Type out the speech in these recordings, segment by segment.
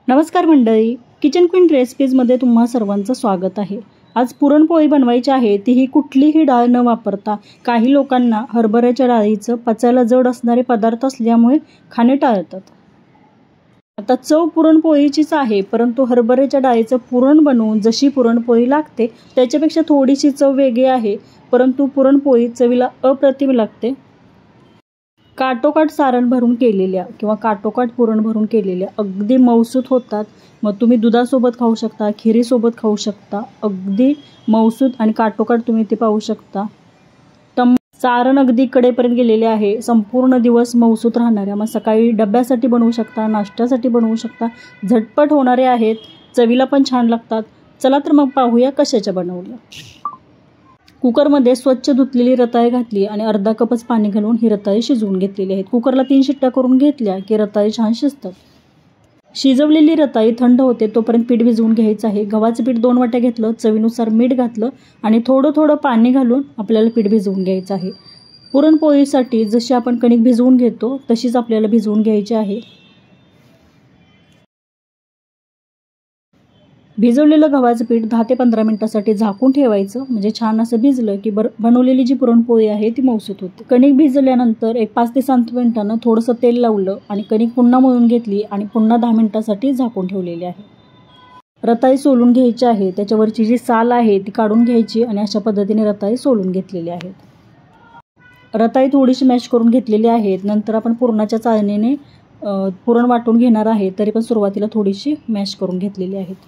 नमस्कार मंडळी, kitchen queen रेसिपीजमध्ये तुम्हा सर्वांचं स्वागत आहे। आज पुरणपोळी बनवायची आहे, तीही कुठलीही डाळ न वापरता। काही लोकांना हरभऱ्याच्या डाळीचं पचायला जड असणारे पदार्थ असल्यामुळे खाणे टाळतात। आता चव पुरणपोळीचीच आहे, परंतु हरभऱ्याच्या डाळीचं पुरण बनवून जशी पुरणपोळी लागते त्याच्यापेक्षा थोडीशी चव वेगळी आहे, परंतु पुरणपोळी चवीला अप्रतिम लागते। काटोकाट सारण भरून केलेल्या किंवा काटोकाट पुरण भरून केलेल्या अगदी मऊसूत होतात। मग तुम्ही दुधासोबत खाऊ शकता, खिरीसोबत खाऊ शकता। अगदी मऊसूत आणि काटोकाट तुम्ही ते पाहू शकता। सारण अगदी कडेपर्यंत गेलेले आहे, संपूर्ण दिवस मऊसूत राहणाऱ्या। मग सकाळी डब्यासाठी बनवू शकता, नाश्त्यासाठी बनवू शकता। झटपट होणारे आहेत, चवीला पण छान लागतात। चला तर मग पाहूया कशाच्या बनवल्या। कुकरमध्ये स्वच्छ धुतलेली रताळी घातली आणि अर्धा कपच पाणी घालून ही रताळी शिजवून घेतलेली आहेत। कुकरला 3 शिट्ट्या करून घेतल्या की रताळी छान शिजतात। शिजवलेली रताळी थंड होते तोपर्यंत पीठ भिजवून घ्यायचं आहे। गव्हाचं पीठ 2 वाट्या घेतलं, चवीनुसार मीठ घातलं आणि थोडं थोडं पाणी घालून आपल्याला पीठ भिजवून घ्यायचं आहे। पुरणपोळीसाठी जशी आपण कणिक भिजवून घेतो तशीच आपल्याला भिजवून घ्यायची आहे। भिजवलेलं गव्हाचं पीठ 10 ते 15 मिनिटांसाठी झाकून ठेवायचं, म्हणजे छान असं भिजलं की बनवलेली जी पुरणपोळी आहे ती मऊसूत होते। कणिक भिजल्यानंतर एक 5 ते 7 मिनिटांना थोडंसं तेल लावलं आणि कणिक पुन्हा मळून घेतली आणि पुन्हा 10 मिनिटांसाठी झाकून ठेवलेली आहे। रताळी सोलून घ्यायची आहे, त्याच्यावरची जी साल आहे ती काढून घ्यायची आणि अशा पद्धतीने रताळी सोलून घेतलेली आहेत। रताळी थोडीशी मॅश करून घेतलेली आहेत। नंतर आपण पुरणाच्या चाळणीने पुरण वाटून घेणार आहे, तरी पण सुरुवातीला थोडीशी मॅश करून घेतलेली आहेत।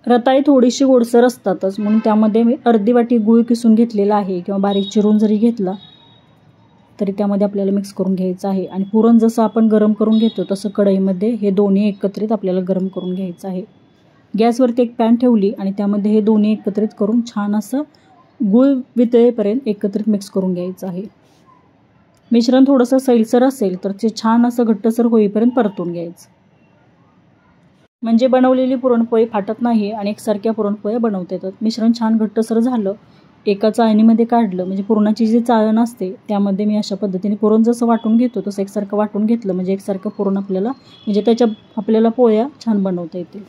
रताळी थोडीशी गोडसर असतातच, म्हणून त्यामध्ये मी अर्धी वाटी गूळ किसून घेतलेला आहे किंवा बारीक चिरून जरी घेतला तरी त्यामध्ये आपल्याला मिक्स करून घ्यायचं आहे। आणि पुरण जसं आपण गरम करून घेतो तसं कढईमध्ये हे दोन्ही एकत्रित आपल्याला गरम करून घ्यायचं आहे। गॅसवरती एक पॅन ठेवली आणि त्यामध्ये हे दोन्ही एकत्रित करून छान असं गूळ वितळेपर्यंत एकत्रित मिक्स करून घ्यायचं आहे। मिश्रण थोडंसं सैलसर असेल तर ते छान असं घट्टसर होईपर्यंत परतून घ्यायचं, म्हणजे बनवलेली पुरणपोळी फाटत नाही आणि एकसारख्या पुरणपोळ्या बनवता येतात। मिश्रण छान घट्टसर झालं, एका चाळणीमध्ये काढलं, म्हणजे पुरणाची जी चाळण असते त्यामध्ये मी अशा पद्धतीने पुरण जसं वाटून घेतो तसं एकसारखं वाटून घेतलं, म्हणजे एकसारखं पुरण आपल्याला आपल्याला पोळ्या छान बनवता येतील।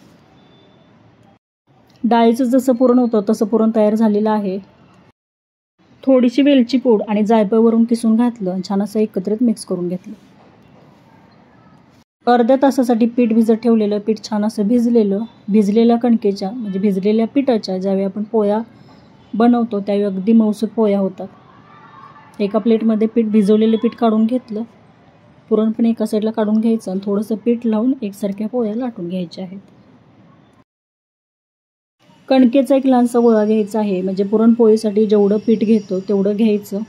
डाळीचं जसं पुरण होतं तसं पुरण तयार झालेलं आहे। थोडीशी वेलची पूड आणि जायफळ वरून किसून घातलं आणि छान असं एकत्रित मिक्स करून घेतलं। अर्ध्या तासासाठी पीठ भिजत ठेवलेलं पीठ छान असं भिजलेल्या कणकेच्या म्हणजे भिजलेल्या पिठाच्या ज्यावेळी आपण पोळ्या बनवतो त्यावेळी अगदी मऊसूत पोळ्या होतात। एका प्लेटमध्ये भिजवलेलं पीठ काढून घेतलं, पुरण पण एका साईडला काढून घ्यायचं आणि थोडंसं पीठ लावून एकसारख्या पोळ्या लाटून घ्यायच्या आहेत। कणकेचा एक लहानसा गोळा घ्यायचा आहे, म्हणजे पुरणपोळीसाठी जेवढं पीठ घेतो तेवढं घ्यायचं।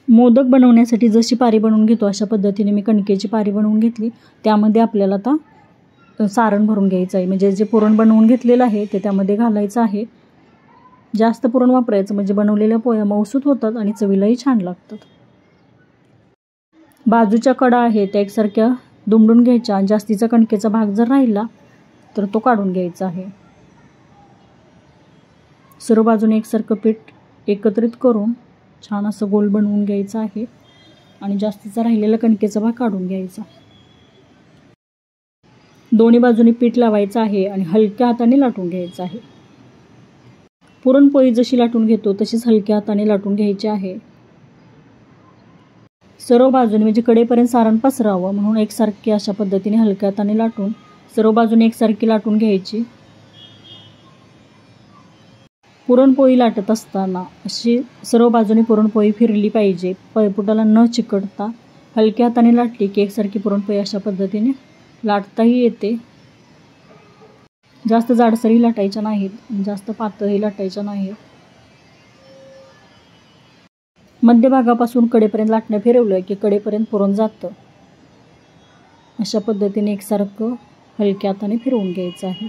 मोदक बनवण्यासाठी जशी पारी बनवून घेतो अशा पद्धतीने मी कणकेची पारी बनवून घेतली। त्यामध्ये आपल्याला आता सारण भरून घ्यायचं आहे, म्हणजे जे पुरण बनवून घेतलेलं आहे ते त्यामध्ये घालायचं आहे। जास्त पुरण वापरायचं, म्हणजे बनवलेल्या पोळ्या मऊसूत होतात आणि चवीलाही छान लागतात। बाजूच्या कडा आहे त्या एकसारख्या दुमडून घ्यायच्या आणि जास्तीचा कणकेचा भाग जर राहिला तर तो काढून घ्यायचा आहे। सर्व बाजूने एकसारखं पीठ एकत्रित करून छान असं गोल बनवून घ्यायचं आहे आणि जास्तीचा राहिलेला कणकेचा भाग काढून घ्यायचा। दोन्ही बाजूने पीठ लावायचं आहे आणि हलक्या हाताने लाटून घ्यायचं आहे। पुरणपोळी जशी लाटून घेतो तशीच हलक्या हाताने लाटून घ्यायची आहे। सर्व बाजूने म्हणजे कडेपर्यंत सारण पसरावं म्हणून एकसारखी अशा पद्धतीने हलक्या हाताने लाटून सर्व बाजूने एकसारखी लाटून घ्यायची। पुरणपोळी लाटत असताना अशी सर्व बाजूने पुरणपोळी फिरली पाहिजे, पळपुटाला न चिकटता हलक्या हाताने लाटली की एकसारखी पुरणपोळी अशा पद्धतीने लाटताही येते। जास्त जाडसरही लाटायच्या नाहीत, जास्त पातळही लाटायच्या नाहीत। मध्यभागापासून कडेपर्यंत लाटणं फिरवलं की कडेपर्यंत पुरण जातं। अशा पद्धतीने एकसारखं हलक्या हाताने फिरवून घ्यायचं आहे।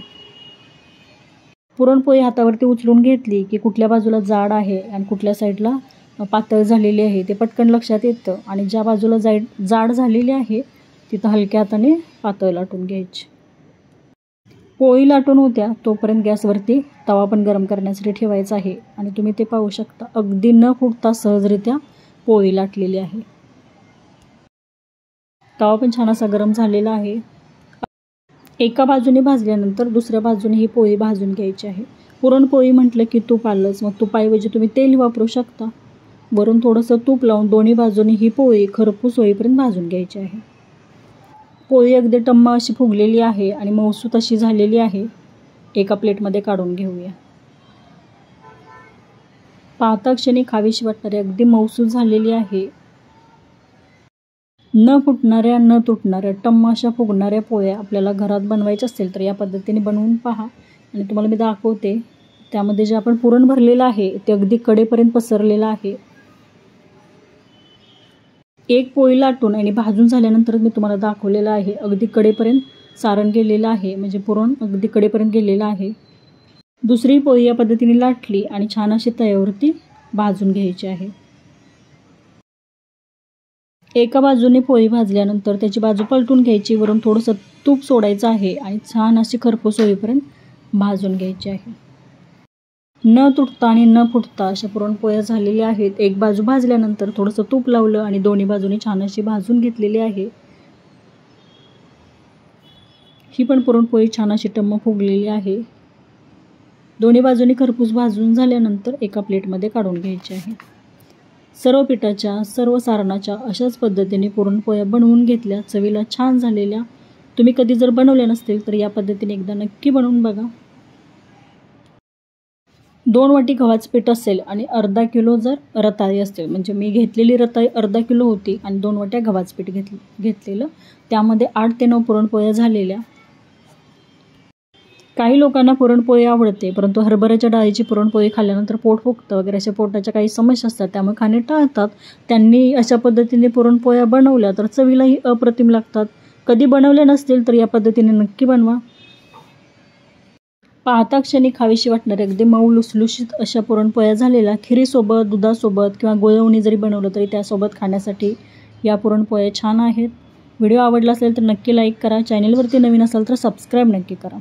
पुरणपोळी हातावरती उचलून घेतली की कुठल्या बाजूला जाड आहे आणि कुठल्या साईडला पातळ झालेली आहे ते पटकन लक्षात येतं, आणि ज्या बाजूला जाड झालेली आहे तिथं हलक्या हाताने पातळ लाटून घ्यायची। पोळी लाटून होत्या तोपर्यंत गॅसवरती तवा पण गरम करण्यासाठी ठेवायचा आहे आणि तुम्ही ते पाहू शकता, अगदी न फुटता सहजरित्या पोळी लाटलेली आहे। तवा पण छान असा गरम झालेला आहे. एका बाजूने भाजल्यानंतर दुसऱ्या बाजूने ही पोळी भाजून घ्यायची आहे. पुरणपोळी म्हटलं की तूप आलंच, मग तुपाऐवजी तुम्ही तेल वापरू शकता. वरून थोडंसं तूप लावून दोन्ही बाजूनी ही पोळी खरपूस होईपर्यंत भाजून घ्यायची आहे. पोळी अगदी टम्म अशी फुगलेली आहे आणि मऊसूत अशी झालेली आहे. एका प्लेटमध्ये काढून घेऊया. पाहता क्षणी खावीशी वाटणारी अगदी मऊसूत झालेली आहे. न फुटणाऱ्या न तुटणाऱ्या टम्म अशा फुगणाऱ्या पोळ्या आपल्याला घरात बनवायच्या असतील तर या पद्धतीने बनवून पहा. आणि तुम्हाला मी दाखवते, त्यामध्ये जे आपण पुरण भरलेलं आहे ते अगदी कडेपर्यंत पसरलेलं आहे. एक पोळी लाटून आणि भाजून झाल्यानंतर मी तुम्हाला दाखवलेलं आहे अगदी कडेपर्यंत सारण गेलेलं आहे, म्हणजे पुरण अगदी कडेपर्यंत गेलेलं आहे. दुसरी पोळी या पद्धतीने लाटली आणि छान अशी तव्यावरती भाजून घ्यायची आहे. एका बाजूने पोळी भाजल्यानंतर त्याची बाजू पलटून घ्यायची, वरून थोडंसं तूप सोडायचं आहे आणि छान अशी खरपूस होईपर्यंत भाजून घ्यायची आहे. न तुटता आणि न फुटता अशा पुरणपोळ्या झालेल्या आहेत. एक बाजू भाजल्यानंतर थोडंसं तूप लावलं आणि दोन्ही बाजूनी छान अशी भाजून घेतलेली आहे. ही पण पुरणपोळी छान अशी टम्म फुगलेली आहे. दोन्ही बाजूनी खरपूस भाजून झाल्यानंतर एका प्लेटमध्ये काढून घ्यायची आहे. सर्व पिठाच्या सर्व सारणाच्या अशाच पद्धतीने पुरणपोळ्या बनवून घेतल्या, चवीला छान झालेल्या. तुम्ही कधी जर बनवल्या नसतील तर या पद्धतीने एकदा नक्की बनवून बघा. 2 वाटी गव्हाचं पीठ असेल आणि अर्धा किलो जर रताळी असतील, म्हणजे मी घेतलेली रताळी अर्धा किलो होती आणि 2 वाट्या गव्हाचं पीठ घेतलेलं, त्यामध्ये 8 ते 9 पुरणपोळ्या झालेल्या. काही लोकांना पुरणपोळी आवडते, परंतु हरभऱ्याच्या डाळीची पुरणपोळी खाल्ल्यानंतर पोट फुगतं वगैरे अशा पोटाच्या काही समस्या असतात, त्यामुळे खाणे टाळतात. त्यांनी अशा पद्धतीने पुरणपोळ्या बनवल्या तर चवीलाही अप्रतिम लागतात. कधी बनवल्या नसतील तर या पद्धतीने नक्की बनवा. पाहता क्षणी खावीशी वाटणारे अगदी मऊ लुसलुशीत अशा पुरणपोळ्या झालेल्या. खिरीसोबत, दुधासोबत किंवा गुळवणी जरी बनवलं तरी त्यासोबत खाण्यासाठी या पुरणपोळ्या छान आहेत. व्हिडिओ आवडला असेल तर नक्की लाईक करा. चॅनेलवरती नवीन असाल तर सबस्क्राईब नक्की करा.